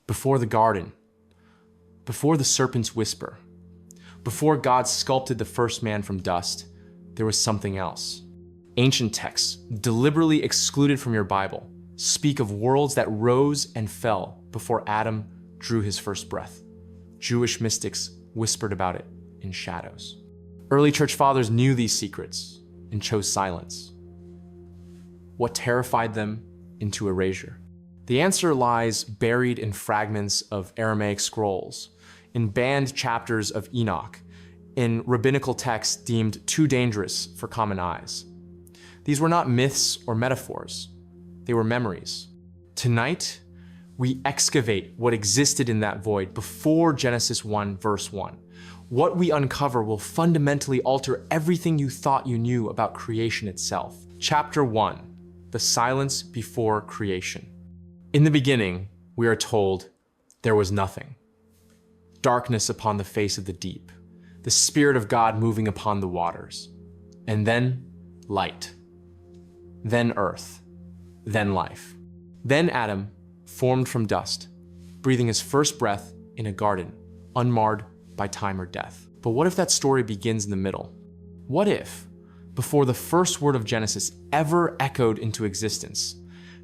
before the garden, before the serpent's whisper, before God sculpted the first man from dust, there was something else. Ancient texts, deliberately excluded from your Bible, speak of worlds that rose and fell before Adam drew his first breath. Jewish mystics whispered about it in shadows. Early church fathers knew these secrets and chose silence. What terrified them into erasure? The answer lies buried in fragments of Aramaic scrolls, in banned chapters of Enoch, in rabbinical texts deemed too dangerous for common eyes. These were not myths or metaphors, they were memories. Tonight, we excavate what existed in that void before Genesis 1, verse 1. What we uncover will fundamentally alter everything you thought you knew about creation itself. Chapter 1, the silence before creation. In the beginning, we are told, there was nothing. Darkness upon the face of the deep, the Spirit of God moving upon the waters. And then, light. Then earth. Then life. Then Adam, formed from dust, breathing his first breath in a garden, unmarred by time or death. But what if that story begins in the middle? What if, before the first word of Genesis ever echoed into existence,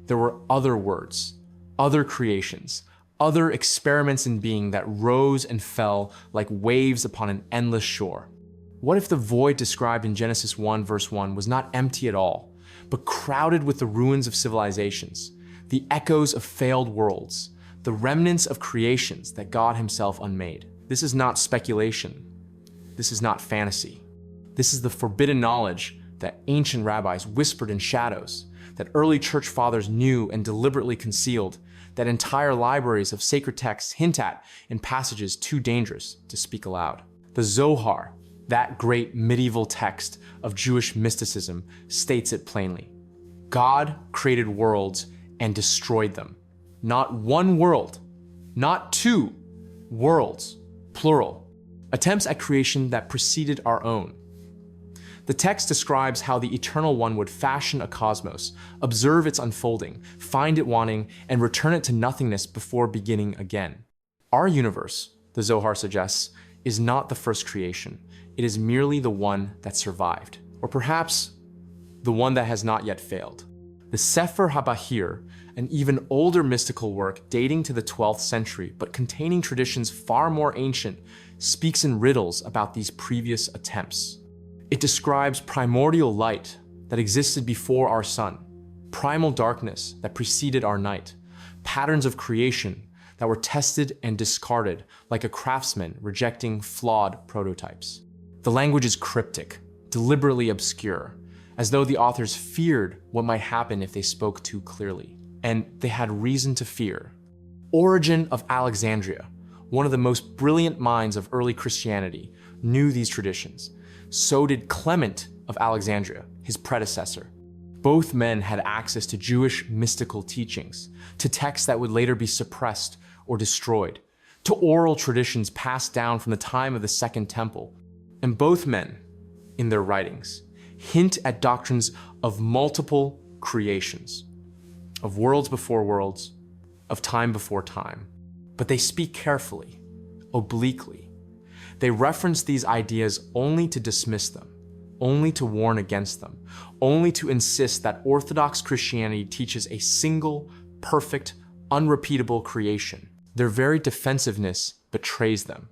there were other words, other creations, other experiments in being that rose and fell like waves upon an endless shore? What if the void described in Genesis 1, verse 1 was not empty at all, but crowded with the ruins of civilizations, the echoes of failed worlds, the remnants of creations that God himself unmade? This is not speculation. This is not fantasy. This is the forbidden knowledge that ancient rabbis whispered in shadows, that early church fathers knew and deliberately concealed, that entire libraries of sacred texts hint at in passages too dangerous to speak aloud. The Zohar, that great medieval text of Jewish mysticism, states it plainly. God created worlds and destroyed them. Not one world, not two worlds, plural, attempts at creation that preceded our own. The text describes how the Eternal One would fashion a cosmos, observe its unfolding, find it wanting, and return it to nothingness before beginning again. Our universe, the Zohar suggests, is not the first creation. It is merely the one that survived, or perhaps the one that has not yet failed. The Sefer HaBahir, an even older mystical work dating to the 12th century but containing traditions far more ancient, speaks in riddles about these previous attempts. It describes primordial light that existed before our sun, primal darkness that preceded our night, patterns of creation that were tested and discarded like a craftsman rejecting flawed prototypes. The language is cryptic, deliberately obscure, as though the authors feared what might happen if they spoke too clearly. And they had reason to fear. Origen of Alexandria, one of the most brilliant minds of early Christianity, knew these traditions. So did Clement of Alexandria, his predecessor. Both men had access to Jewish mystical teachings, to texts that would later be suppressed or destroyed, to oral traditions passed down from the time of the Second Temple. And both men, in their writings, hint at doctrines of multiple creations, of worlds before worlds, of time before time. But they speak carefully, obliquely. They reference these ideas only to dismiss them, only to warn against them, only to insist that Orthodox Christianity teaches a single, perfect, unrepeatable creation. Their very defensiveness betrays them.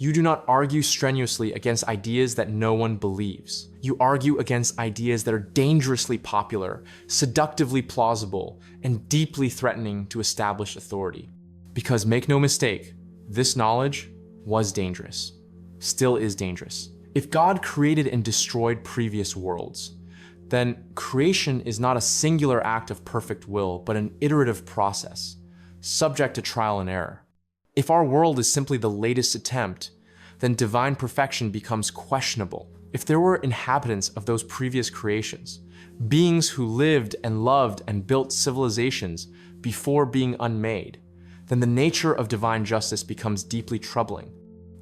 You do not argue strenuously against ideas that no one believes. You argue against ideas that are dangerously popular, seductively plausible, and deeply threatening to established authority. Because make no mistake, this knowledge was dangerous, still is dangerous. If God created and destroyed previous worlds, then creation is not a singular act of perfect will, but an iterative process, subject to trial and error. If our world is simply the latest attempt, then divine perfection becomes questionable. If there were inhabitants of those previous creations, beings who lived and loved and built civilizations before being unmade, then the nature of divine justice becomes deeply troubling.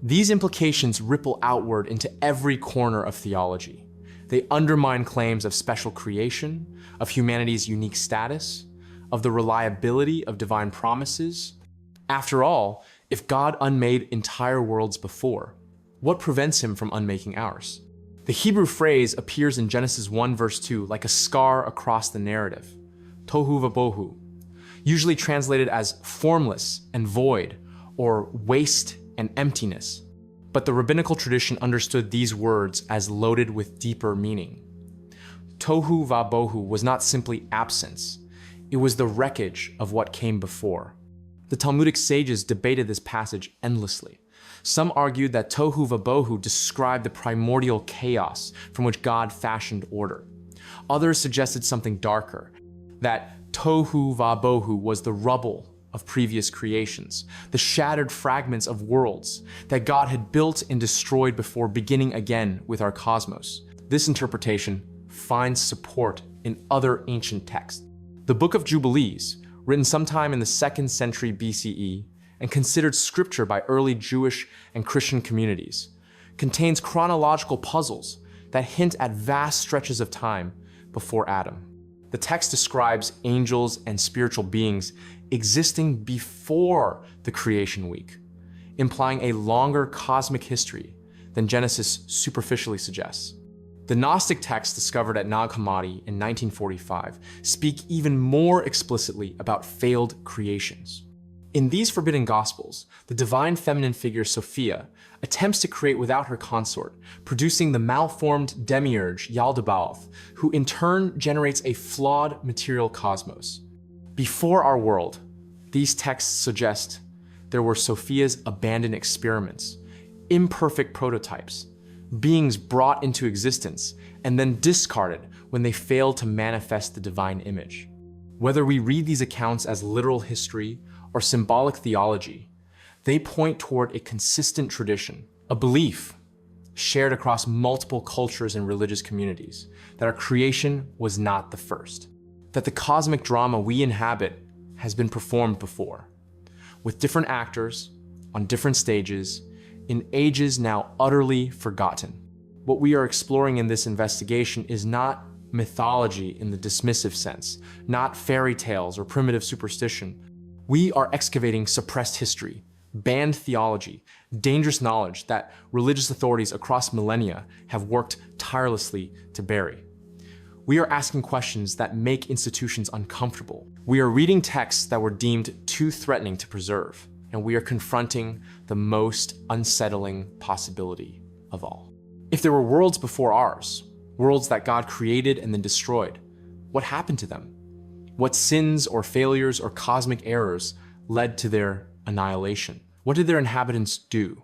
These implications ripple outward into every corner of theology. They undermine claims of special creation, of humanity's unique status, of the reliability of divine promises, After all, if God unmade entire worlds before, what prevents him from unmaking ours? The Hebrew phrase appears in Genesis 1 verse 2 like a scar across the narrative, tohu vabohu, usually translated as formless and void, or waste and emptiness. But the rabbinical tradition understood these words as loaded with deeper meaning. Tohu vabohu was not simply absence, it was the wreckage of what came before. The Talmudic sages debated this passage endlessly. Some argued that tohu vabohu described the primordial chaos from which God fashioned order. Others suggested something darker, that tohu vabohu was the rubble of previous creations, the shattered fragments of worlds that God had built and destroyed before beginning again with our cosmos. This interpretation finds support in other ancient texts. The Book of Jubilees, written sometime in the 2nd century BCE and considered scripture by early Jewish and Christian communities, contains chronological puzzles that hint at vast stretches of time before Adam. The text describes angels and spiritual beings existing before the creation week, implying a longer cosmic history than Genesis superficially suggests. The Gnostic texts discovered at Nag Hammadi in 1945 speak even more explicitly about failed creations. In these forbidden gospels, the divine feminine figure Sophia attempts to create without her consort, producing the malformed demiurge Yaldabaoth, who in turn generates a flawed material cosmos. Before our world, these texts suggest there were Sophia's abandoned experiments, imperfect prototypes, beings brought into existence and then discarded when they failed to manifest the divine image. Whether we read these accounts as literal history or symbolic theology, they point toward a consistent tradition, a belief shared across multiple cultures and religious communities, that our creation was not the first, that the cosmic drama we inhabit has been performed before, with different actors, on different stages, in ages now utterly forgotten. What we are exploring in this investigation is not mythology in the dismissive sense, not fairy tales or primitive superstition. We are excavating suppressed history, banned theology, dangerous knowledge that religious authorities across millennia have worked tirelessly to bury. We are asking questions that make institutions uncomfortable. We are reading texts that were deemed too threatening to preserve, and we are confronting the most unsettling possibility of all. If there were worlds before ours, worlds that God created and then destroyed, what happened to them? What sins or failures or cosmic errors led to their annihilation? What did their inhabitants do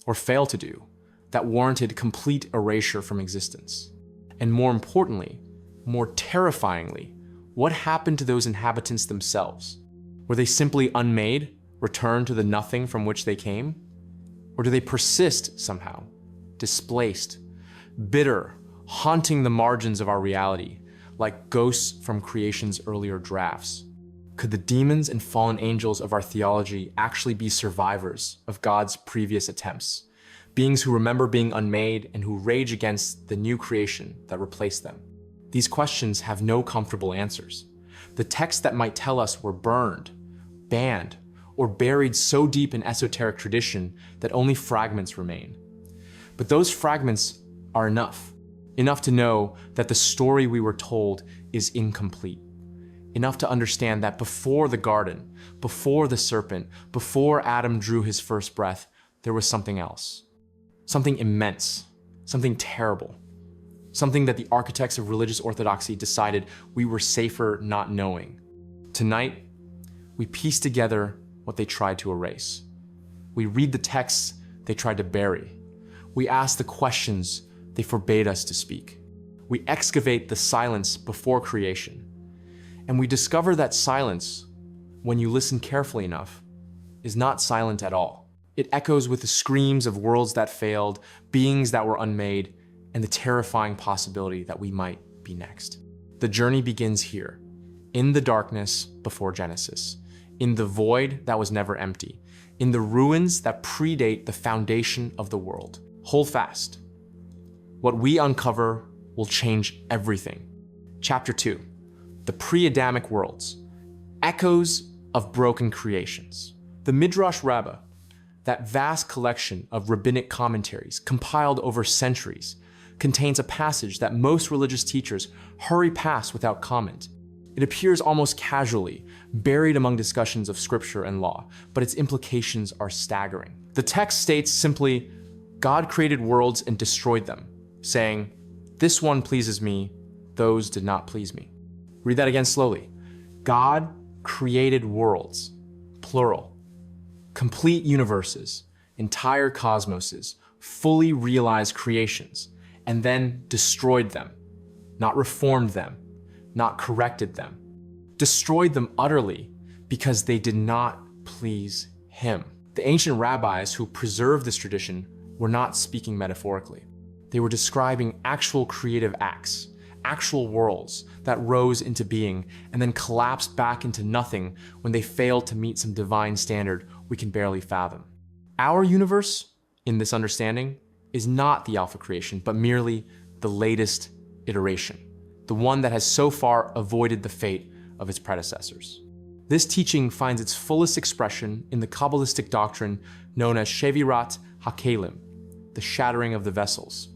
or fail to do that warranted complete erasure from existence? And more importantly, more terrifyingly, what happened to those inhabitants themselves? Were they simply unmade, returned to the nothing from which they came? Or do they persist somehow, displaced, bitter, haunting the margins of our reality, like ghosts from creation's earlier drafts? Could the demons and fallen angels of our theology actually be survivors of God's previous attempts, beings who remember being unmade and who rage against the new creation that replaced them? These questions have no comfortable answers. The texts that might tell us were burned, banned, or buried so deep in esoteric tradition that only fragments remain. But those fragments are enough to know that the story we were told is incomplete, enough to understand that before the garden, before the serpent, before Adam drew his first breath, there was something else, something immense, something terrible, something that the architects of religious orthodoxy decided we were safer not knowing. Tonight, we piece together what they tried to erase. We read the texts they tried to bury. We ask the questions they forbade us to speak. We excavate the silence before creation. And we discover that silence, when you listen carefully enough, is not silent at all. It echoes with the screams of worlds that failed, beings that were unmade, and the terrifying possibility that we might be next. The journey begins here, in the darkness before Genesis, in the void that was never empty, in the ruins that predate the foundation of the world. Hold fast. What we uncover will change everything. Chapter 2, the pre-Adamic worlds, echoes of broken creations, The Midrash Rabbah, that vast collection of rabbinic commentaries compiled over centuries, contains a passage that most religious teachers hurry past without comment. It appears almost casually, buried among discussions of scripture and law, but its implications are staggering. The text states simply, God created worlds and destroyed them, saying, "This one pleases me, those did not please me." Read that again slowly. God created worlds, plural, complete universes, entire cosmoses, fully realized creations, and then destroyed them, not reformed them, not corrected them, destroyed them utterly because they did not please him. The ancient rabbis who preserved this tradition were not speaking metaphorically. They were describing actual creative acts, actual worlds that rose into being and then collapsed back into nothing when they failed to meet some divine standard we can barely fathom. Our universe, in this understanding, is not the alpha creation, but merely the latest iteration, the one that has so far avoided the fate of its predecessors. This teaching finds its fullest expression in the Kabbalistic doctrine known as Shevirat HaKelim, the shattering of the vessels.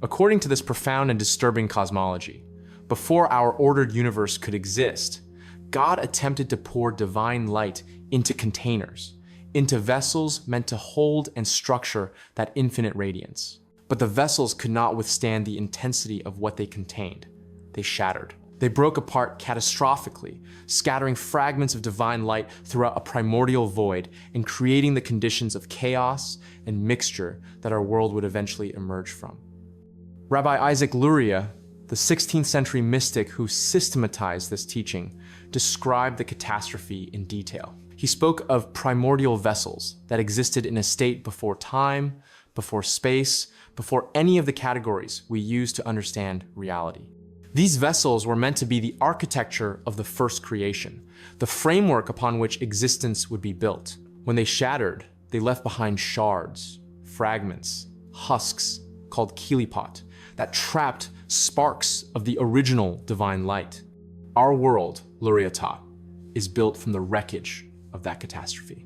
According to this profound and disturbing cosmology, before our ordered universe could exist, God attempted to pour divine light into containers, into vessels meant to hold and structure that infinite radiance. But the vessels could not withstand the intensity of what they contained. They shattered. They broke apart catastrophically, scattering fragments of divine light throughout a primordial void and creating the conditions of chaos and mixture that our world would eventually emerge from. Rabbi Isaac Luria, the 16th century mystic who systematized this teaching, described the catastrophe in detail. He spoke of primordial vessels that existed in a state before time, before space, before any of the categories we use to understand reality. These vessels were meant to be the architecture of the first creation, the framework upon which existence would be built. When they shattered, they left behind shards, fragments, husks called kilipot that trapped sparks of the original divine light. Our world, Luria taught, is built from the wreckage of that catastrophe.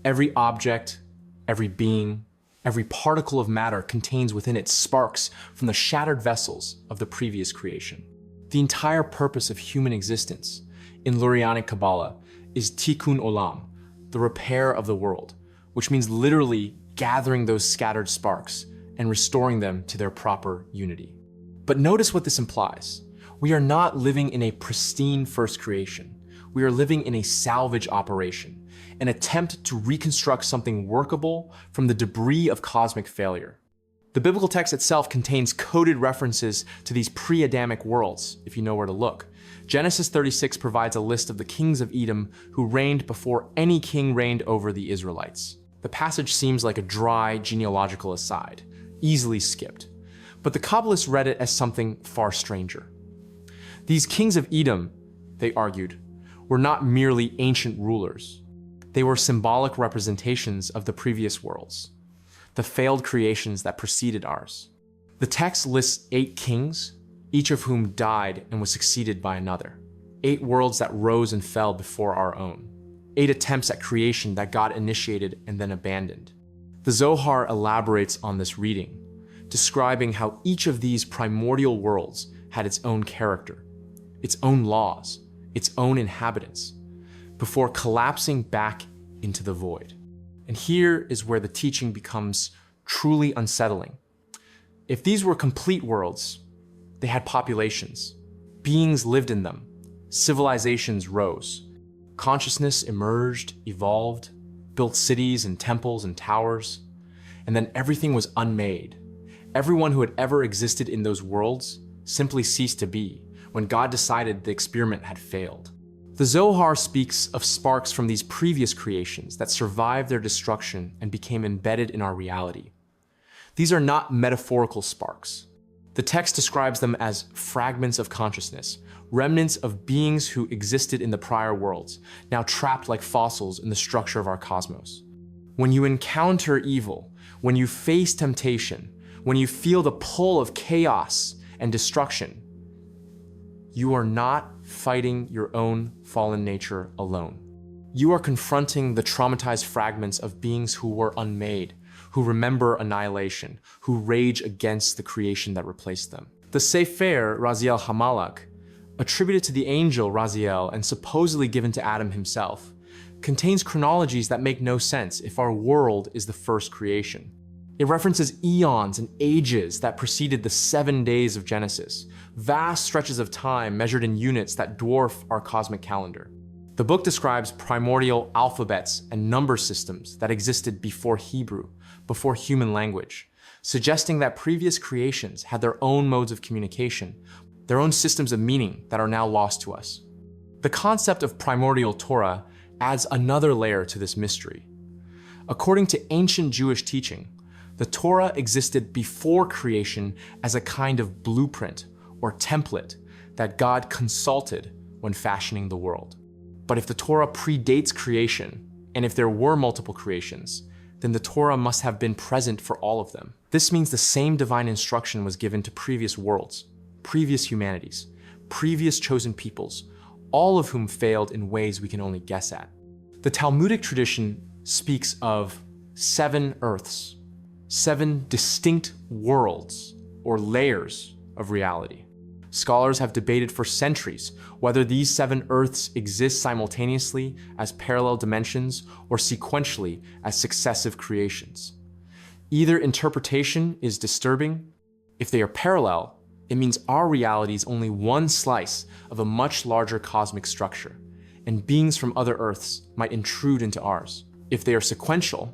Every object, every being, every particle of matter contains within it sparks from the shattered vessels of the previous creation. The entire purpose of human existence in Lurianic Kabbalah is tikkun olam, the repair of the world, which means literally gathering those scattered sparks and restoring them to their proper unity. But notice what this implies. We are not living in a pristine first creation. We are living in a salvage operation, an attempt to reconstruct something workable from the debris of cosmic failure. The biblical text itself contains coded references to these pre-Adamic worlds, if you know where to look. Genesis 36 provides a list of the kings of Edom who reigned before any king reigned over the Israelites. The passage seems like a dry genealogical aside, easily skipped. But the Kabbalists read it as something far stranger. These kings of Edom, they argued, were not merely ancient rulers. They were symbolic representations of the previous worlds, the failed creations that preceded ours. The text lists 8 kings, each of whom died and was succeeded by another. 8 worlds that rose and fell before our own. 8 attempts at creation that God initiated and then abandoned. The Zohar elaborates on this reading, describing how each of these primordial worlds had its own character, its own laws, its own inhabitants, before collapsing back into the void. And here is where the teaching becomes truly unsettling. If these were complete worlds, they had populations, beings lived in them, civilizations rose, consciousness emerged, evolved, built cities and temples and towers, and then everything was unmade. Everyone who had ever existed in those worlds simply ceased to be when God decided the experiment had failed. The Zohar speaks of sparks from these previous creations that survived their destruction and became embedded in our reality. These are not metaphorical sparks. The text describes them as fragments of consciousness, remnants of beings who existed in the prior worlds, now trapped like fossils in the structure of our cosmos. When you encounter evil, when you face temptation, when you feel the pull of chaos and destruction, you are not fighting your own fallen nature alone. You are confronting the traumatized fragments of beings who were unmade, who remember annihilation, who rage against the creation that replaced them. The Sefer Raziel Hamalak, attributed to the angel Raziel and supposedly given to Adam himself, contains chronologies that make no sense if our world is the first creation. It references eons and ages that preceded the 7 days of Genesis, vast stretches of time measured in units that dwarf our cosmic calendar. The book describes primordial alphabets and number systems that existed before Hebrew, before human language, suggesting that previous creations had their own modes of communication, their own systems of meaning that are now lost to us. The concept of primordial Torah adds another layer to this mystery. According to ancient Jewish teaching, the Torah existed before creation as a kind of blueprint or template that God consulted when fashioning the world. But if the Torah predates creation, and if there were multiple creations, then the Torah must have been present for all of them. This means the same divine instruction was given to previous worlds, previous humanities, previous chosen peoples, all of whom failed in ways we can only guess at. The Talmudic tradition speaks of 7 earths, 7 distinct worlds or layers of reality. Scholars have debated for centuries whether these 7 earths exist simultaneously as parallel dimensions or sequentially as successive creations. Either interpretation is disturbing. If they are parallel, it means our reality is only one slice of a much larger cosmic structure, and beings from other earths might intrude into ours. If they are sequential,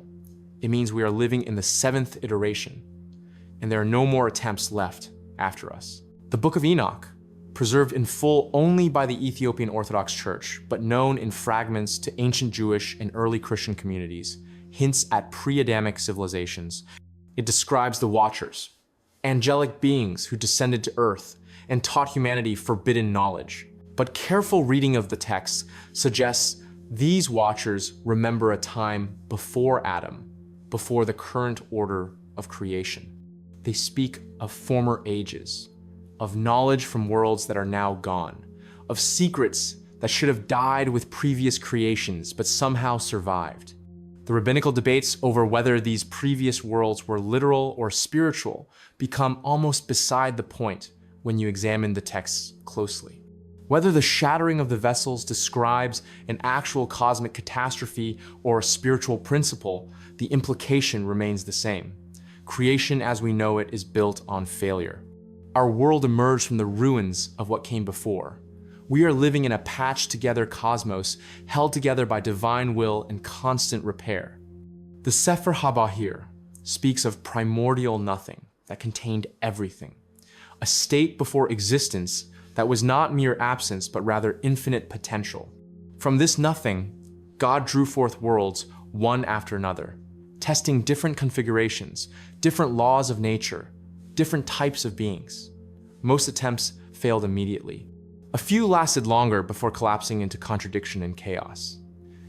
it means we are living in the 7th iteration, and there are no more attempts left after us. The Book of Enoch, preserved in full only by the Ethiopian Orthodox Church, but known in fragments to ancient Jewish and early Christian communities, hints at pre-Adamic civilizations. It describes the Watchers, angelic beings who descended to earth and taught humanity forbidden knowledge. But careful reading of the text suggests these Watchers remember a time before Adam, before the current order of creation. They speak of former ages, of knowledge from worlds that are now gone, of secrets that should have died with previous creations but somehow survived. The rabbinical debates over whether these previous worlds were literal or spiritual become almost beside the point when you examine the texts closely. Whether the shattering of the vessels describes an actual cosmic catastrophe or a spiritual principle, the implication remains the same. Creation as we know it is built on failure. Our world emerged from the ruins of what came before. We are living in a patched-together cosmos held together by divine will and constant repair. The Sefer HaBahir speaks of primordial nothing that contained everything, a state before existence that was not mere absence but rather infinite potential. From this nothing, God drew forth worlds one after another, testing different configurations, different laws of nature, different types of beings. Most attempts failed immediately. A few lasted longer before collapsing into contradiction and chaos.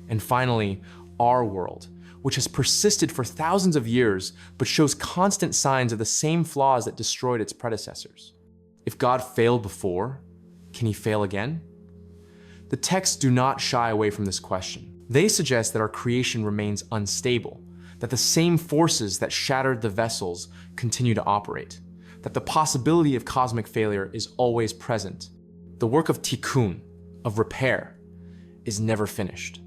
And finally, our world, which has persisted for thousands of years but shows constant signs of the same flaws that destroyed its predecessors. If God failed before, can he fail again? The texts do not shy away from this question. They suggest that our creation remains unstable, that the same forces that shattered the vessels continue to operate, that the possibility of cosmic failure is always present. The work of tikkun, of repair, is never finished.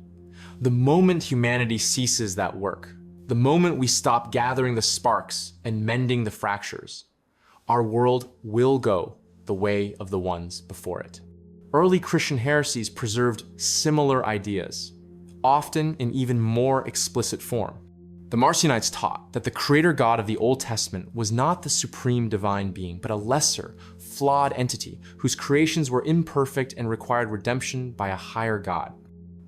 The moment humanity ceases that work, the moment we stop gathering the sparks and mending the fractures, our world will go the way of the ones before it. Early Christian heresies preserved similar ideas, often in even more explicit form. The Marcionites taught that the creator God of the Old Testament was not the supreme divine being, but a lesser, flawed entity whose creations were imperfect and required redemption by a higher God.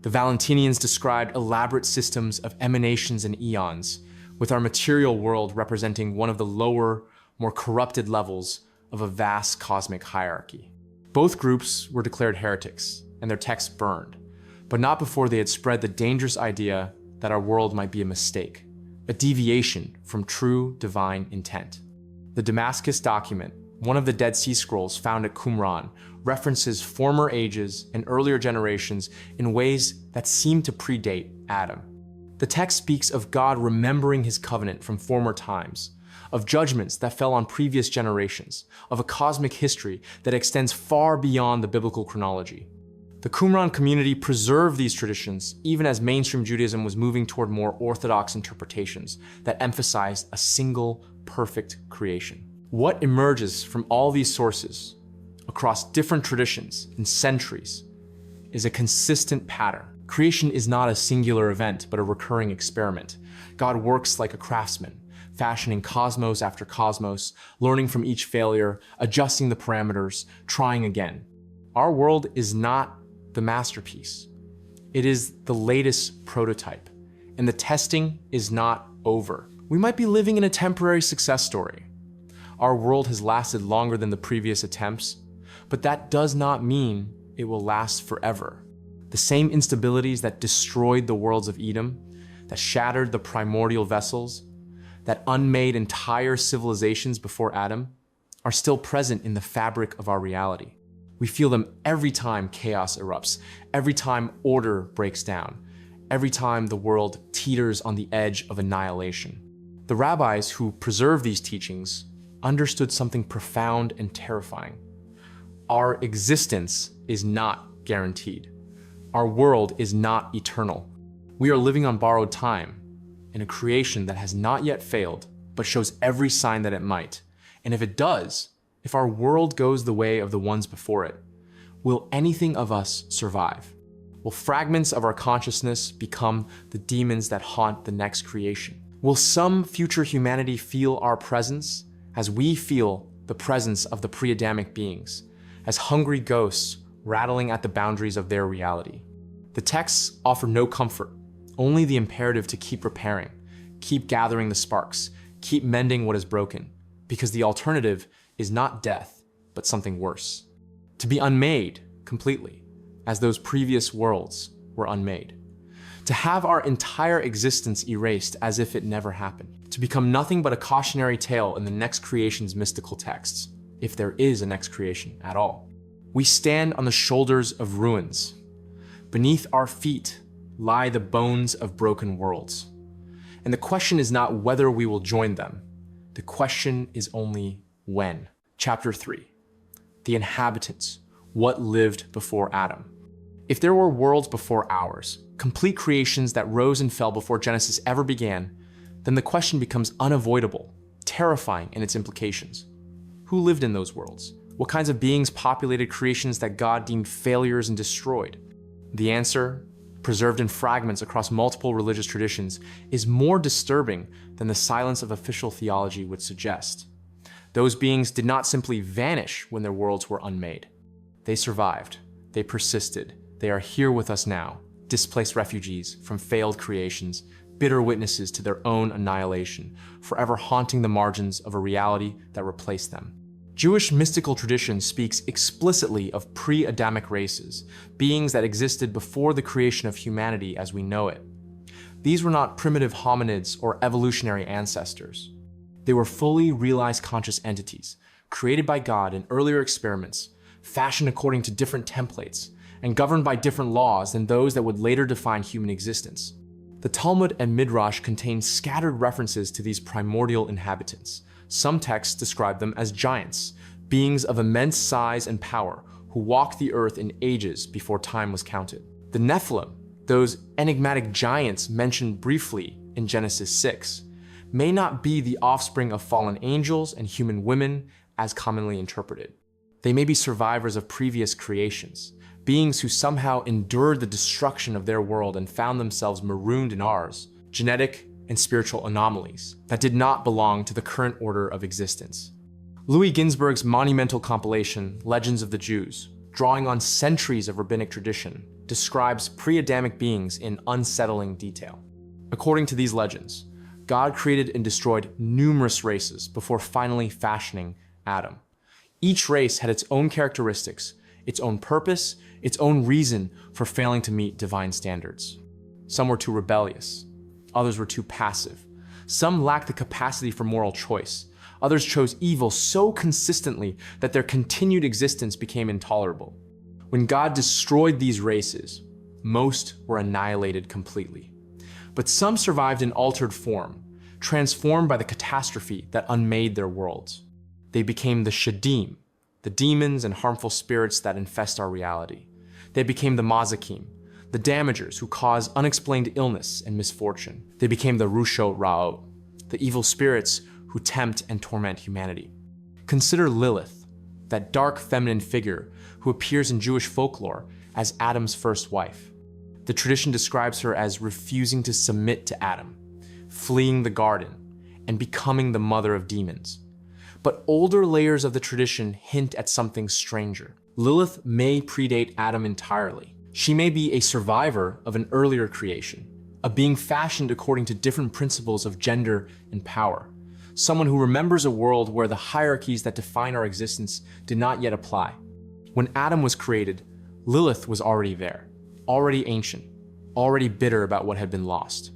The Valentinians described elaborate systems of emanations and eons, with our material world representing one of the lower, more corrupted levels of a vast cosmic hierarchy. Both groups were declared heretics and their texts burned, but not before they had spread the dangerous idea that our world might be a mistake, a deviation from true divine intent. The Damascus document, one of the Dead Sea Scrolls found at Qumran, references former ages and earlier generations in ways that seem to predate Adam. The text speaks of God remembering his covenant from former times, of judgments that fell on previous generations, of a cosmic history that extends far beyond the biblical chronology. The Qumran community preserved these traditions even as mainstream Judaism was moving toward more orthodox interpretations that emphasized a single, perfect creation. What emerges from all these sources, across different traditions and centuries, is a consistent pattern. Creation is not a singular event, but a recurring experiment. God works like a craftsman, fashioning cosmos after cosmos, learning from each failure, adjusting the parameters, trying again. Our world is not the masterpiece. It is the latest prototype, and the testing is not over. We might be living in a temporary success story. Our world has lasted longer than the previous attempts, but that does not mean it will last forever. The same instabilities that destroyed the worlds of Edom, that shattered the primordial vessels, that unmade entire civilizations before Adam, are still present in the fabric of our reality. We feel them every time chaos erupts, every time order breaks down, every time the world teeters on the edge of annihilation. The rabbis who preserved these teachings understood something profound and terrifying. Our existence is not guaranteed. Our world is not eternal. We are living on borrowed time in a creation that has not yet failed, but shows every sign that it might. And if it does, if our world goes the way of the ones before it, will anything of us survive? Will fragments of our consciousness become the demons that haunt the next creation? Will some future humanity feel our presence as we feel the presence of the pre-Adamic beings, as hungry ghosts rattling at the boundaries of their reality? The texts offer no comfort, only the imperative to keep repairing, keep gathering the sparks, keep mending what is broken, because the alternative is not death, but something worse. To be unmade completely, as those previous worlds were unmade. To have our entire existence erased as if it never happened. To become nothing but a cautionary tale in the next creation's mystical texts, if there is a next creation at all. We stand on the shoulders of ruins. Beneath our feet lie the bones of broken worlds. And the question is not whether we will join them. The question is only when. Chapter 3. The inhabitants. What lived before Adam? If there were worlds before ours, complete creations that rose and fell before Genesis ever began, then the question becomes unavoidable, terrifying in its implications. Who lived in those worlds? What kinds of beings populated creations that God deemed failures and destroyed? The answer, preserved in fragments across multiple religious traditions, is more disturbing than the silence of official theology would suggest. Those beings did not simply vanish when their worlds were unmade. They survived. They persisted. They are here with us now, displaced refugees from failed creations, bitter witnesses to their own annihilation, forever haunting the margins of a reality that replaced them. Jewish mystical tradition speaks explicitly of pre-Adamic races, beings that existed before the creation of humanity as we know it. These were not primitive hominids or evolutionary ancestors. They were fully realized conscious entities, created by God in earlier experiments, fashioned according to different templates, and governed by different laws than those that would later define human existence. The Talmud and Midrash contain scattered references to these primordial inhabitants. Some texts describe them as giants, beings of immense size and power who walked the earth in ages before time was counted. The Nephilim, those enigmatic giants mentioned briefly in Genesis 6, may not be the offspring of fallen angels and human women as commonly interpreted. They may be survivors of previous creations, beings who somehow endured the destruction of their world and found themselves marooned in ours, genetic and spiritual anomalies that did not belong to the current order of existence. Louis Ginzberg's monumental compilation, Legends of the Jews, drawing on centuries of rabbinic tradition, describes pre-Adamic beings in unsettling detail. According to these legends, God created and destroyed numerous races before finally fashioning Adam. Each race had its own characteristics, its own purpose, its own reason for failing to meet divine standards. Some were too rebellious. Others were too passive. Some lacked the capacity for moral choice. Others chose evil so consistently that their continued existence became intolerable. When God destroyed these races, most were annihilated completely. But some survived in altered form, transformed by the catastrophe that unmade their worlds. They became the shadim, the demons and harmful spirits that infest our reality. They became the mazakim, the damagers who cause unexplained illness and misfortune. They became the rushot ra'ot, the evil spirits who tempt and torment humanity. Consider Lilith, that dark feminine figure who appears in Jewish folklore as Adam's first wife. The tradition describes her as refusing to submit to Adam, fleeing the garden, and becoming the mother of demons. But older layers of the tradition hint at something stranger. Lilith may predate Adam entirely. She may be a survivor of an earlier creation, a being fashioned according to different principles of gender and power, someone who remembers a world where the hierarchies that define our existence did not yet apply. When Adam was created, Lilith was already there, already ancient, already bitter about what had been lost.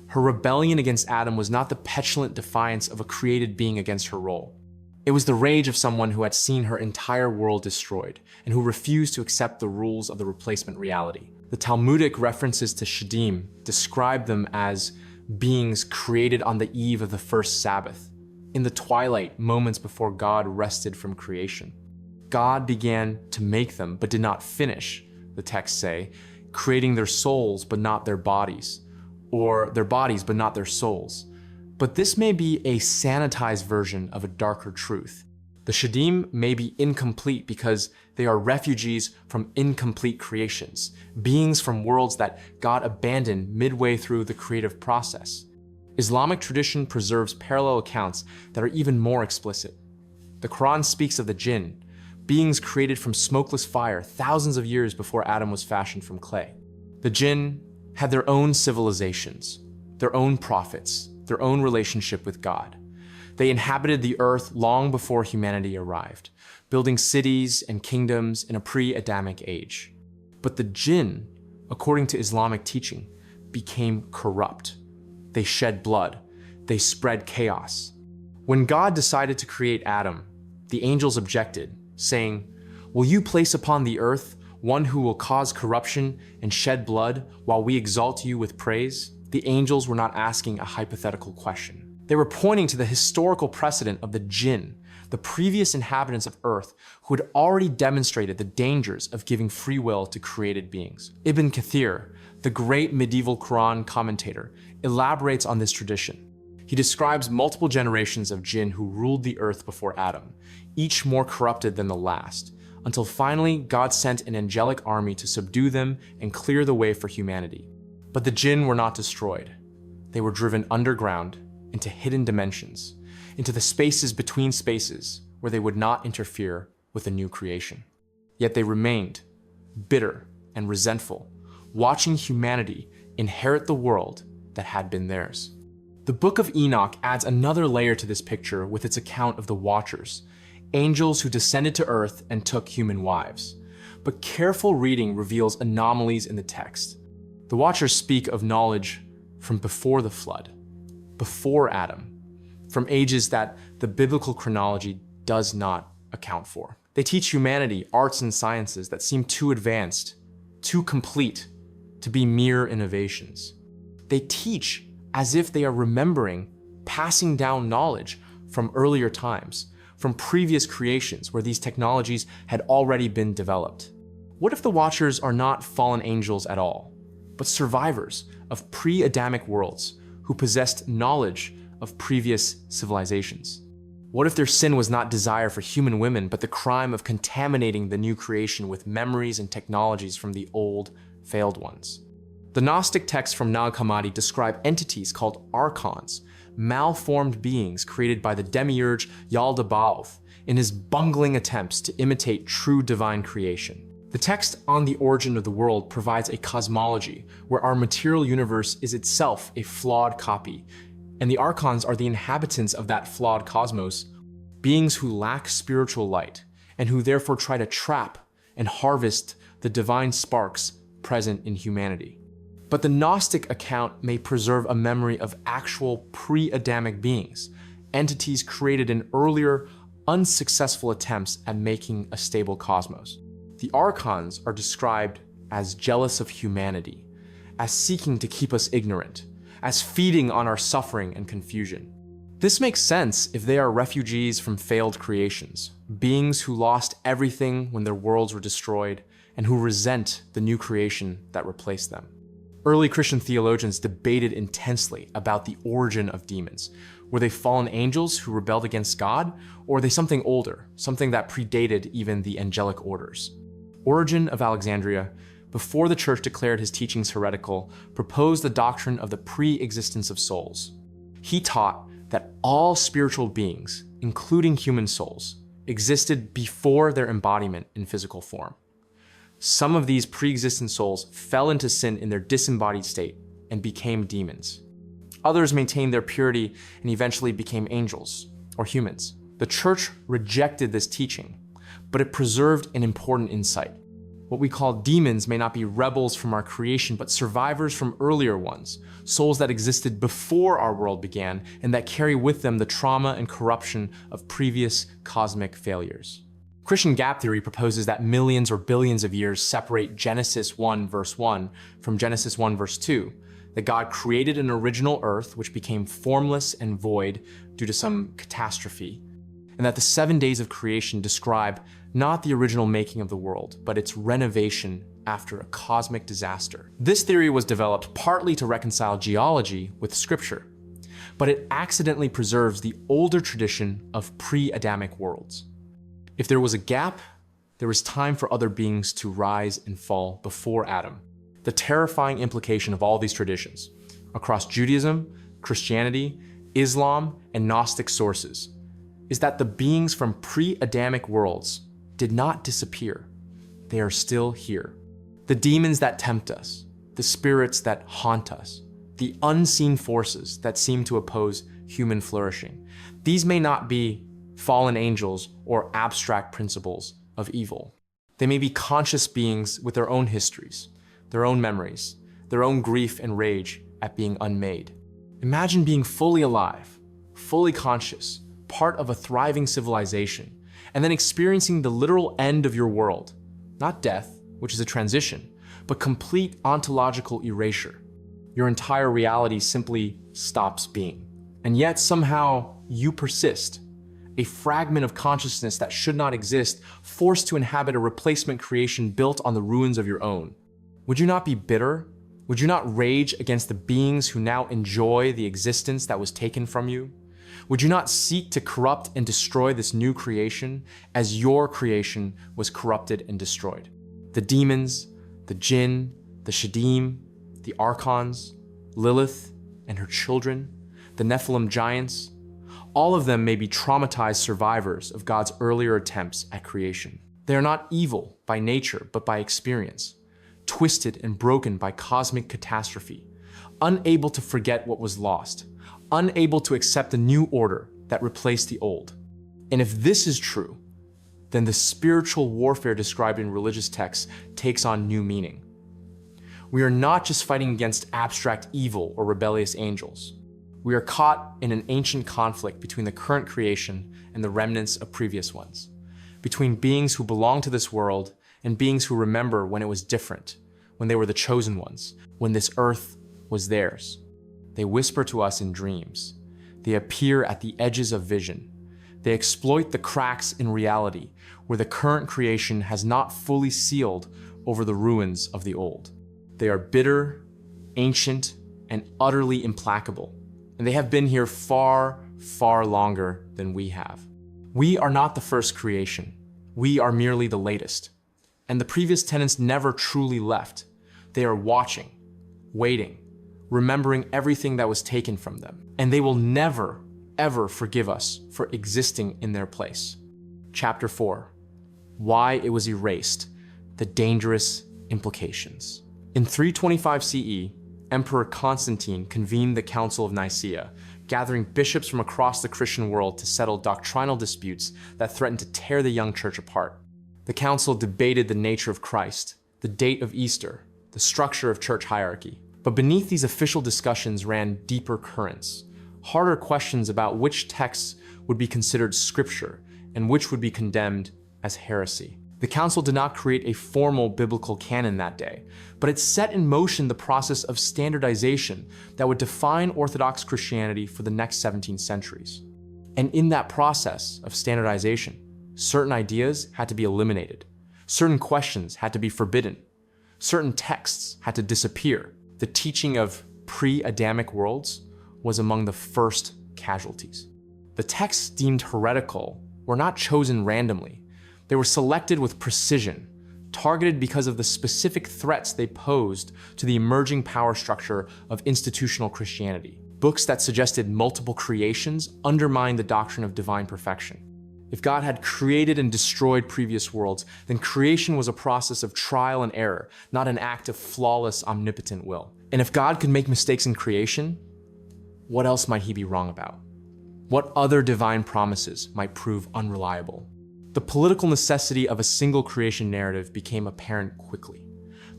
Her rebellion against Adam was not the petulant defiance of a created being against her role. It was the rage of someone who had seen her entire world destroyed and who refused to accept the rules of the replacement reality. The Talmudic references to shadim describe them as beings created on the eve of the first Sabbath, in the twilight moments before God rested from creation. God began to make them but did not finish, the texts say, creating their souls but not their bodies, or their bodies but not their souls. But this may be a sanitized version of a darker truth. The shadim may be incomplete because they are refugees from incomplete creations, beings from worlds that God abandoned midway through the creative process. Islamic tradition preserves parallel accounts that are even more explicit. The Quran speaks of the jinn, beings created from smokeless fire thousands of years before Adam was fashioned from clay. The jinn had their own civilizations, their own prophets, their own relationship with God. They inhabited the earth long before humanity arrived, building cities and kingdoms in a pre-Adamic age. But the jinn, according to Islamic teaching, became corrupt. They shed blood. They spread chaos. When God decided to create Adam, the angels objected, saying, "Will you place upon the earth one who will cause corruption and shed blood while we exalt you with praise?" The angels were not asking a hypothetical question. They were pointing to the historical precedent of the jinn, the previous inhabitants of Earth who had already demonstrated the dangers of giving free will to created beings. Ibn Kathir, the great medieval Quran commentator, elaborates on this tradition. He describes multiple generations of jinn who ruled the earth before Adam, each more corrupted than the last, until finally God sent an angelic army to subdue them and clear the way for humanity. But the jinn were not destroyed. They were driven underground into hidden dimensions, into the spaces between spaces where they would not interfere with the new creation. Yet they remained bitter and resentful, watching humanity inherit the world that had been theirs. The Book of Enoch adds another layer to this picture with its account of the Watchers, angels who descended to earth and took human wives. But careful reading reveals anomalies in the text. The Watchers speak of knowledge from before the flood, before Adam, from ages that the biblical chronology does not account for. They teach humanity arts and sciences that seem too advanced, too complete to be mere innovations. They teach as if they are remembering, passing down knowledge from earlier times, from previous creations where these technologies had already been developed. What if the Watchers are not fallen angels at all, but survivors of pre-Adamic worlds who possessed knowledge of previous civilizations? What if their sin was not desire for human women, but the crime of contaminating the new creation with memories and technologies from the old, failed ones? The Gnostic texts from Nag Hammadi describe entities called archons, malformed beings created by the demiurge Yaldabaoth in his bungling attempts to imitate true divine creation. The text on the origin of the world provides a cosmology where our material universe is itself a flawed copy, and the archons are the inhabitants of that flawed cosmos, beings who lack spiritual light and who therefore try to trap and harvest the divine sparks present in humanity. But the Gnostic account may preserve a memory of actual pre-Adamic beings, entities created in earlier, unsuccessful attempts at making a stable cosmos. The archons are described as jealous of humanity, as seeking to keep us ignorant, as feeding on our suffering and confusion. This makes sense if they are refugees from failed creations, beings who lost everything when their worlds were destroyed and who resent the new creation that replaced them. Early Christian theologians debated intensely about the origin of demons. Were they fallen angels who rebelled against God, or were they something older, something that predated even the angelic orders? Origen of Alexandria, before the church declared his teachings heretical, proposed the doctrine of the pre-existence of souls. He taught that all spiritual beings, including human souls, existed before their embodiment in physical form. Some of these pre-existent souls fell into sin in their disembodied state and became demons. Others maintained their purity and eventually became angels or humans. The church rejected this teaching, but it preserved an important insight. What we call demons may not be rebels from our creation, but survivors from earlier ones, souls that existed before our world began and that carry with them the trauma and corruption of previous cosmic failures. Christian gap theory proposes that millions or billions of years separate Genesis 1 verse 1 from Genesis 1 verse 2, that God created an original earth which became formless and void due to some catastrophe, and that the 7 days of creation describe not the original making of the world, but its renovation after a cosmic disaster. This theory was developed partly to reconcile geology with scripture, but it accidentally preserves the older tradition of pre-Adamic worlds. If there was a gap, there was time for other beings to rise and fall before Adam. The terrifying implication of all these traditions, across Judaism, Christianity, Islam, and Gnostic sources, is that the beings from pre-Adamic worlds did not disappear. They are still here. The demons that tempt us, the spirits that haunt us, the unseen forces that seem to oppose human flourishing. These may not be fallen angels or abstract principles of evil. They may be conscious beings with their own histories, their own memories, their own grief and rage at being unmade. Imagine being fully alive, fully conscious, part of a thriving civilization, and then experiencing the literal end of your world. Not death, which is a transition, but complete ontological erasure. Your entire reality simply stops being. And yet somehow you persist, a fragment of consciousness that should not exist, forced to inhabit a replacement creation built on the ruins of your own. Would you not be bitter? Would you not rage against the beings who now enjoy the existence that was taken from you? Would you not seek to corrupt and destroy this new creation as your creation was corrupted and destroyed? The demons, the jinn, the shadim, the archons, Lilith and her children, the Nephilim giants, all of them may be traumatized survivors of God's earlier attempts at creation. They are not evil by nature, but by experience, twisted and broken by cosmic catastrophe, unable to forget what was lost, unable to accept the new order that replaced the old. And if this is true, then the spiritual warfare described in religious texts takes on new meaning. We are not just fighting against abstract evil or rebellious angels. We are caught in an ancient conflict between the current creation and the remnants of previous ones, between beings who belong to this world and beings who remember when it was different, when they were the chosen ones, when this earth was theirs. They whisper to us in dreams. They appear at the edges of vision. They exploit the cracks in reality where the current creation has not fully sealed over the ruins of the old. They are bitter, ancient, and utterly implacable, and they have been here far, far longer than we have. We are not the first creation. We are merely the latest. And the previous tenants never truly left. They are watching, waiting, remembering everything that was taken from them. And they will never, ever forgive us for existing in their place. Chapter 4, Why it was erased, the dangerous implications. In 325 CE, Emperor Constantine convened the Council of Nicaea, gathering bishops from across the Christian world to settle doctrinal disputes that threatened to tear the young church apart. The council debated the nature of Christ, the date of Easter, the structure of church hierarchy. But beneath these official discussions ran deeper currents, harder questions about which texts would be considered scripture and which would be condemned as heresy. The council did not create a formal biblical canon that day, but it set in motion the process of standardization that would define Orthodox Christianity for the next 17 centuries. And in that process of standardization, certain ideas had to be eliminated, certain questions had to be forbidden, certain texts had to disappear. The teaching of pre-Adamic worlds was among the first casualties. The texts deemed heretical were not chosen randomly. They were selected with precision, targeted because of the specific threats they posed to the emerging power structure of institutional Christianity. Books that suggested multiple creations undermined the doctrine of divine perfection. If God had created and destroyed previous worlds, then creation was a process of trial and error, not an act of flawless, omnipotent will. And if God could make mistakes in creation, what else might he be wrong about? What other divine promises might prove unreliable? The political necessity of a single creation narrative became apparent quickly.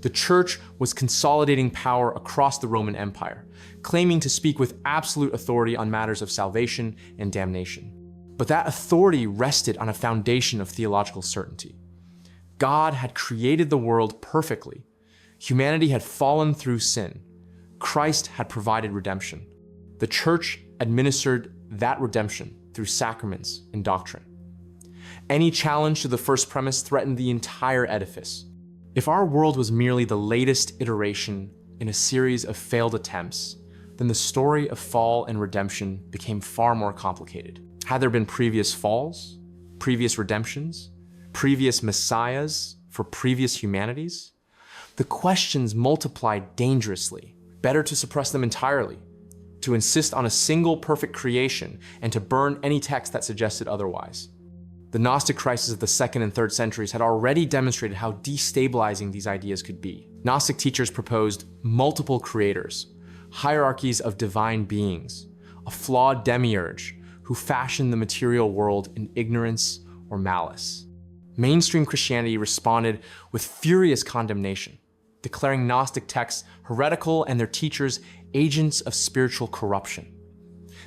The church was consolidating power across the Roman Empire, claiming to speak with absolute authority on matters of salvation and damnation. But that authority rested on a foundation of theological certainty. God had created the world perfectly. Humanity had fallen through sin. Christ had provided redemption. The church administered that redemption through sacraments and doctrine. Any challenge to the first premise threatened the entire edifice. If our world was merely the latest iteration in a series of failed attempts, then the story of fall and redemption became far more complicated. Had there been previous falls, previous redemptions, previous messiahs for previous humanities? The questions multiplied dangerously. Better to suppress them entirely, to insist on a single perfect creation, and to burn any text that suggested otherwise. The Gnostic crisis of the 2nd and 3rd centuries had already demonstrated how destabilizing these ideas could be. Gnostic teachers proposed multiple creators, hierarchies of divine beings, a flawed demiurge who fashioned the material world in ignorance or malice. Mainstream Christianity responded with furious condemnation, declaring Gnostic texts heretical and their teachers agents of spiritual corruption.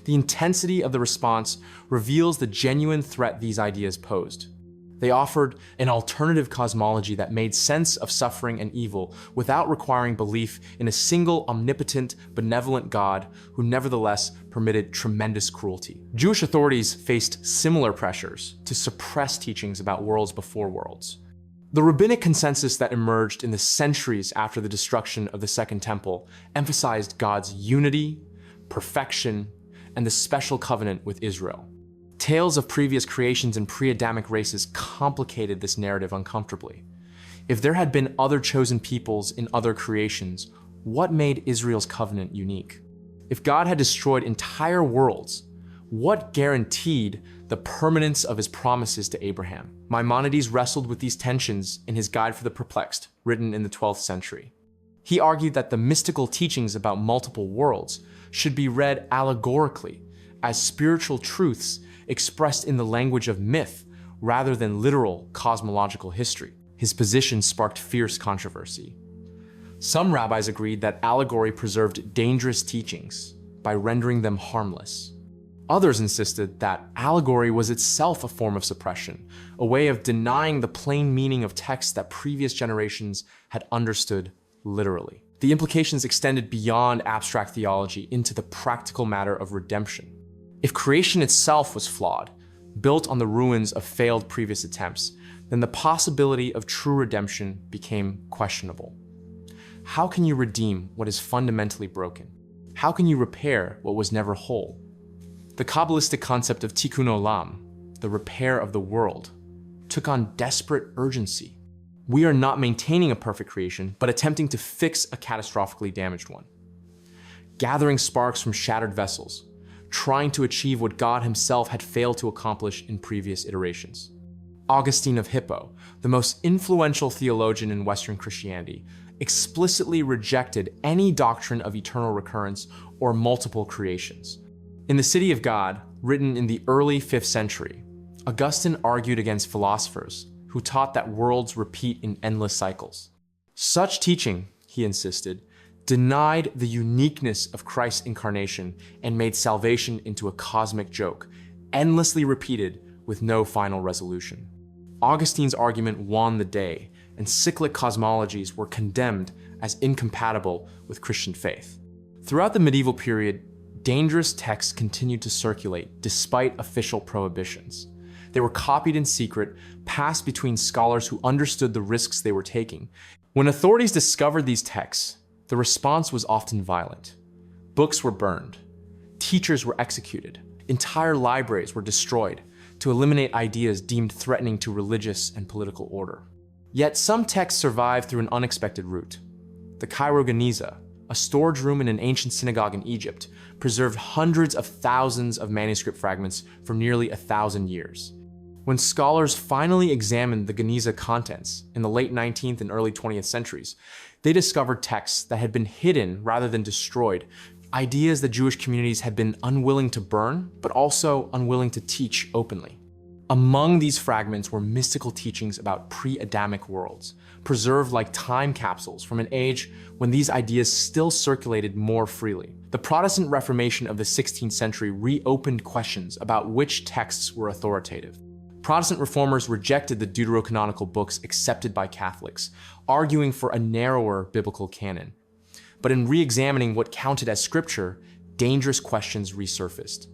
The intensity of the response reveals the genuine threat these ideas posed. They offered an alternative cosmology that made sense of suffering and evil without requiring belief in a single omnipotent, benevolent God who nevertheless permitted tremendous cruelty. Jewish authorities faced similar pressures to suppress teachings about worlds before worlds. The rabbinic consensus that emerged in the centuries after the destruction of the Second Temple emphasized God's unity, perfection, and the special covenant with Israel. Tales of previous creations and pre-Adamic races complicated this narrative uncomfortably. If there had been other chosen peoples in other creations, what made Israel's covenant unique? If God had destroyed entire worlds, what guaranteed the permanence of his promises to Abraham? Maimonides wrestled with these tensions in his Guide for the Perplexed, written in the 12th century. He argued that the mystical teachings about multiple worlds should be read allegorically as spiritual truths expressed in the language of myth rather than literal cosmological history. His position sparked fierce controversy. Some rabbis agreed that allegory preserved dangerous teachings by rendering them harmless. Others insisted that allegory was itself a form of suppression, a way of denying the plain meaning of texts that previous generations had understood literally. The implications extended beyond abstract theology into the practical matter of redemption. If creation itself was flawed, built on the ruins of failed previous attempts, then the possibility of true redemption became questionable. How can you redeem what is fundamentally broken? How can you repair what was never whole? The Kabbalistic concept of tikkun olam, the repair of the world, took on desperate urgency. We are not maintaining a perfect creation, but attempting to fix a catastrophically damaged one. Gathering sparks from shattered vessels, trying to achieve what God himself had failed to accomplish in previous iterations. Augustine of Hippo, the most influential theologian in Western Christianity, explicitly rejected any doctrine of eternal recurrence or multiple creations. In The City of God, written in the early 5th century, Augustine argued against philosophers who taught that worlds repeat in endless cycles. Such teaching, he insisted, denied the uniqueness of Christ's incarnation and made salvation into a cosmic joke, endlessly repeated with no final resolution. Augustine's argument won the day, and cyclic cosmologies were condemned as incompatible with Christian faith. Throughout the medieval period, dangerous texts continued to circulate despite official prohibitions. They were copied in secret, passed between scholars who understood the risks they were taking. When authorities discovered these texts, the response was often violent. Books were burned, teachers were executed, entire libraries were destroyed to eliminate ideas deemed threatening to religious and political order. Yet some texts survived through an unexpected route. The Cairo Geniza, a storage room in an ancient synagogue in Egypt, preserved hundreds of thousands of manuscript fragments for nearly 1,000 years. When scholars finally examined the Geniza contents in the late 19th and early 20th centuries, they discovered texts that had been hidden rather than destroyed, ideas that Jewish communities had been unwilling to burn, but also unwilling to teach openly. Among these fragments were mystical teachings about pre-Adamic worlds, preserved like time capsules from an age when these ideas still circulated more freely. The Protestant Reformation of the 16th century reopened questions about which texts were authoritative. Protestant reformers rejected the deuterocanonical books accepted by Catholics, arguing for a narrower biblical canon. But in re-examining what counted as scripture, dangerous questions resurfaced.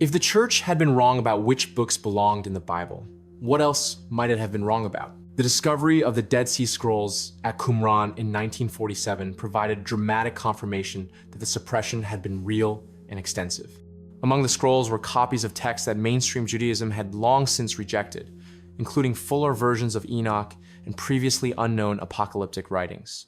If the church had been wrong about which books belonged in the Bible, what else might it have been wrong about? The discovery of the Dead Sea Scrolls at Qumran in 1947 provided dramatic confirmation that the suppression had been real and extensive. Among the scrolls were copies of texts that mainstream Judaism had long since rejected, including fuller versions of Enoch and previously unknown apocalyptic writings.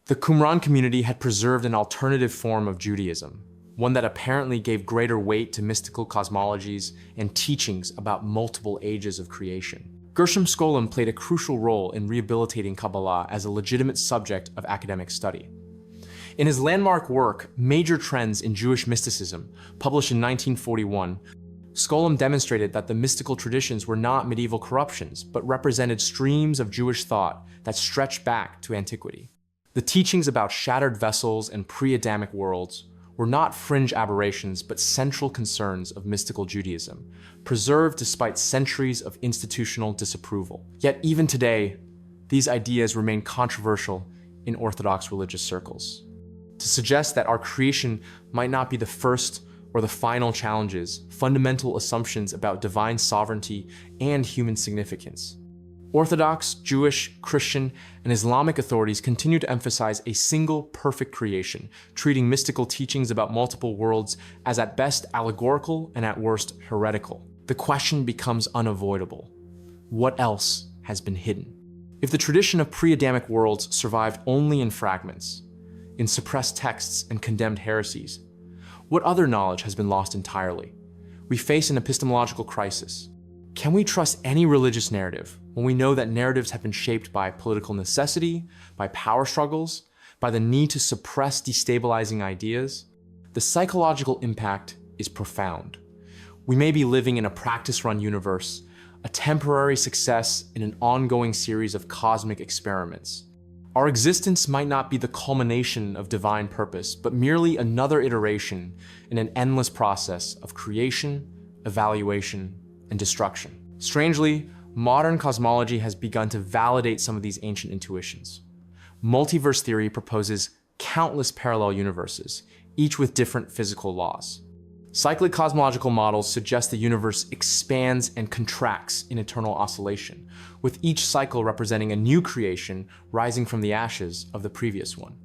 The Qumran community had preserved an alternative form of Judaism, one that apparently gave greater weight to mystical cosmologies and teachings about multiple ages of creation. Gershom Scholem played a crucial role in rehabilitating Kabbalah as a legitimate subject of academic study. In his landmark work, Major Trends in Jewish Mysticism, published in 1941, Scholem demonstrated that the mystical traditions were not medieval corruptions, but represented streams of Jewish thought that stretched back to antiquity. The teachings about shattered vessels and pre-Adamic worlds were not fringe aberrations, but central concerns of mystical Judaism, preserved despite centuries of institutional disapproval. Yet even today, these ideas remain controversial in Orthodox religious circles. To suggest that our creation might not be the first or the final challenges fundamental assumptions about divine sovereignty and human significance. Orthodox, Jewish, Christian, and Islamic authorities continue to emphasize a single perfect creation, treating mystical teachings about multiple worlds as at best allegorical and at worst heretical. The question becomes unavoidable. What else has been hidden? If the tradition of pre-Adamic worlds survived only in fragments, in suppressed texts and condemned heresies, what other knowledge has been lost entirely? We face an epistemological crisis. Can we trust any religious narrative when we know that narratives have been shaped by political necessity, by power struggles, by the need to suppress destabilizing ideas? The psychological impact is profound. We may be living in a practice-run universe, a temporary success in an ongoing series of cosmic experiments. Our existence might not be the culmination of divine purpose, but merely another iteration in an endless process of creation, evaluation, and destruction. Strangely, modern cosmology has begun to validate some of these ancient intuitions. Multiverse theory proposes countless parallel universes, each with different physical laws. Cyclic cosmological models suggest the universe expands and contracts in eternal oscillation, with each cycle representing a new creation rising from the ashes of the previous one.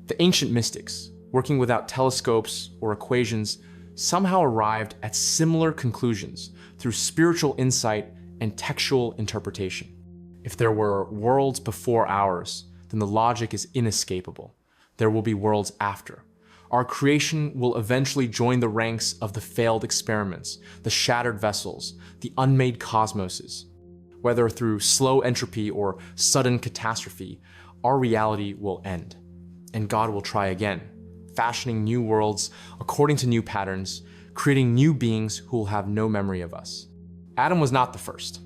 The ancient mystics, working without telescopes or equations, somehow arrived at similar conclusions through spiritual insight and textual interpretation. If there were worlds before ours, then the logic is inescapable. There will be worlds after. Our creation will eventually join the ranks of the failed experiments, the shattered vessels, the unmade cosmoses. Whether through slow entropy or sudden catastrophe, our reality will end, and God will try again, fashioning new worlds according to new patterns, creating new beings who will have no memory of us. Adam was not the first.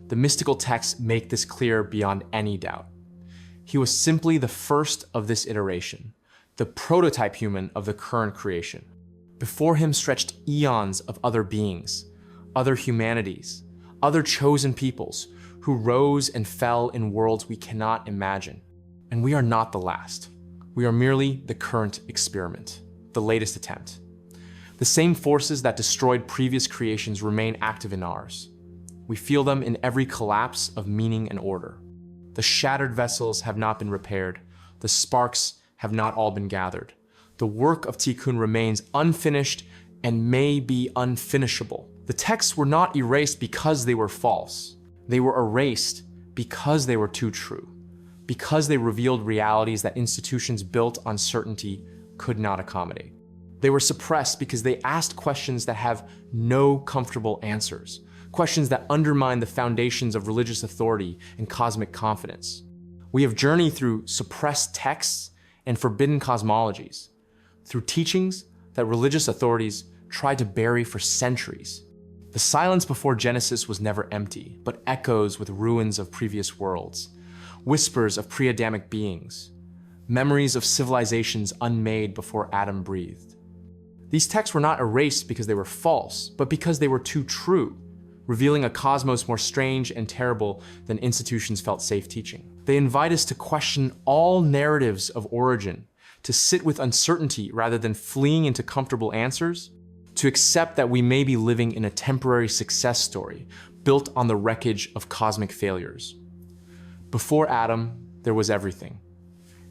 The mystical texts make this clear beyond any doubt. He was simply the first of this iteration, the prototype human of the current creation. Before him stretched eons of other beings, other humanities, other chosen peoples who rose and fell in worlds we cannot imagine. And we are not the last. We are merely the current experiment, the latest attempt. The same forces that destroyed previous creations remain active in ours. We feel them in every collapse of meaning and order. The shattered vessels have not been repaired. The sparks have not all been gathered. The work of Tikkun remains unfinished and may be unfinishable. The texts were not erased because they were false. They were erased because they were too true, because they revealed realities that institutions built on certainty could not accommodate. They were suppressed because they asked questions that have no comfortable answers, questions that undermine the foundations of religious authority and cosmic confidence. We have journeyed through suppressed texts and forbidden cosmologies, through teachings that religious authorities tried to bury for centuries. The silence before Genesis was never empty, but echoes with ruins of previous worlds, whispers of pre-Adamic beings, memories of civilizations unmade before Adam breathed. These texts were not erased because they were false, but because they were too true, revealing a cosmos more strange and terrible than institutions felt safe teaching. They invite us to question all narratives of origin, to sit with uncertainty rather than fleeing into comfortable answers, to accept that we may be living in a temporary success story built on the wreckage of cosmic failures. Before Adam, there was everything.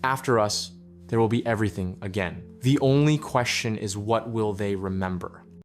After us, there will be everything again. The only question is, what will they remember?